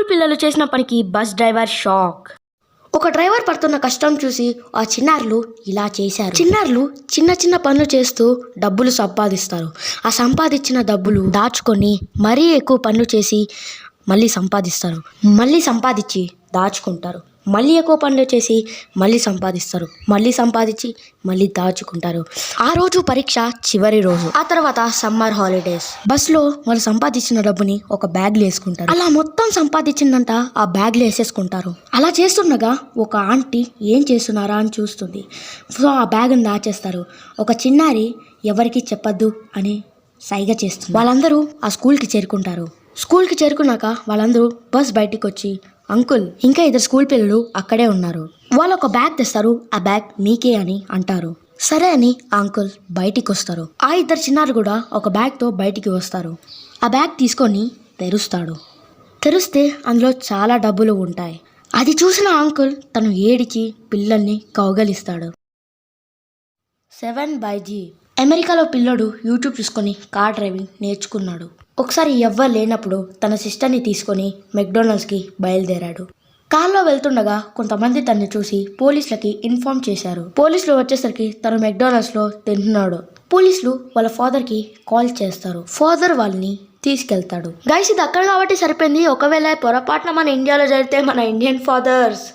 పిల్లలు చేసిన పనికి బస్ డ్రైవర్ షాక్. ఒక డ్రైవర్ పడుతున్న కష్టం చూసి ఆ చిన్నారులు ఇలా చేశారు. చిన్నారులు చిన్న చిన్న పనులు చేస్తూ డబ్బులు సంపాదిస్తారు. ఆ సంపాదించిన డబ్బులు దాచుకొని మరీ ఎక్కువ పనులు చేసి మళ్ళీ సంపాదిస్తారు. మళ్ళీ సంపాదించి దాచుకుంటారు. మళ్ళీ ఎక్కువ పనులు చేసి మళ్ళీ సంపాదిస్తారు. మళ్ళీ సంపాదించి మళ్ళీ దాచుకుంటారు. ఆ రోజు పరీక్ష చివరి రోజు. ఆ తర్వాత సమ్మర్ హాలిడేస్. బస్లో వాళ్ళు సంపాదించిన డబ్బుని ఒక బ్యాగ్లో వేసుకుంటారు. అలా మొత్తం సంపాదించిందంతా ఆ బ్యాగ్లో వేసేసుకుంటారు. అలా చేస్తుండగా ఒక ఆంటీ ఏం చేస్తున్నారా అని చూస్తుంది. సో ఆ బ్యాగ్ని దాచేస్తారు. ఒక చిన్నారి ఎవరికి చెప్పద్దు అని సైగ చేస్తుంది. వాళ్ళందరూ ఆ స్కూల్కి చేరుకుంటారు. స్కూల్కి చేరుకున్నాక వాళ్ళందరూ బస్ బయటికి వచ్చి, అంకుల్ ఇంకా ఇద్దరు స్కూల్ పిల్లలు అక్కడే ఉన్నారు, వాళ్ళు ఒక బ్యాగ్ తెస్తారు, ఆ బ్యాగ్ మీకే అని అంటారు. సరే అని ఆ అంకుల్ బయటికి వస్తారు. ఆ ఇద్దరు చిన్నారు కూడా ఒక బ్యాగ్తో బయటికి వస్తారు. ఆ బ్యాగ్ తీసుకొని తెరుస్తాడు. తెరిస్తే అందులో చాలా డబ్బులు ఉంటాయి. అది చూసిన అంకుల్ తను ఏడిచి పిల్లల్ని కౌగలిస్తాడు. 7/G. అమెరికాలో పిల్లోడు యూట్యూబ్ చూసుకొని కార్ డ్రైవింగ్ నేర్చుకున్నాడు. ఒకసారి ఎవ్వరు లేనప్పుడు తన సిస్టర్ని తీసుకొని మెక్డొనాల్డ్స్కి బయలుదేరాడు. కార్లో వెళ్తుండగా కొంతమంది తనని చూసి పోలీసులకి ఇన్ఫార్మ్ చేశారు. పోలీసులు వచ్చేసరికి తను మెక్డొనాల్డ్స్లో తింటున్నాడు. పోలీసులు వాళ్ళ ఫాదర్కి కాల్ చేస్తారు. ఫాదర్ వాళ్ళని తీసుకెళ్తాడు. గైస్ ఇది అక్కడ కాబట్టి సరిపోయింది. ఒకవేళ పొరపాటున మన ఇండియాలో జరిగితే మన ఇండియన్ ఫాదర్స్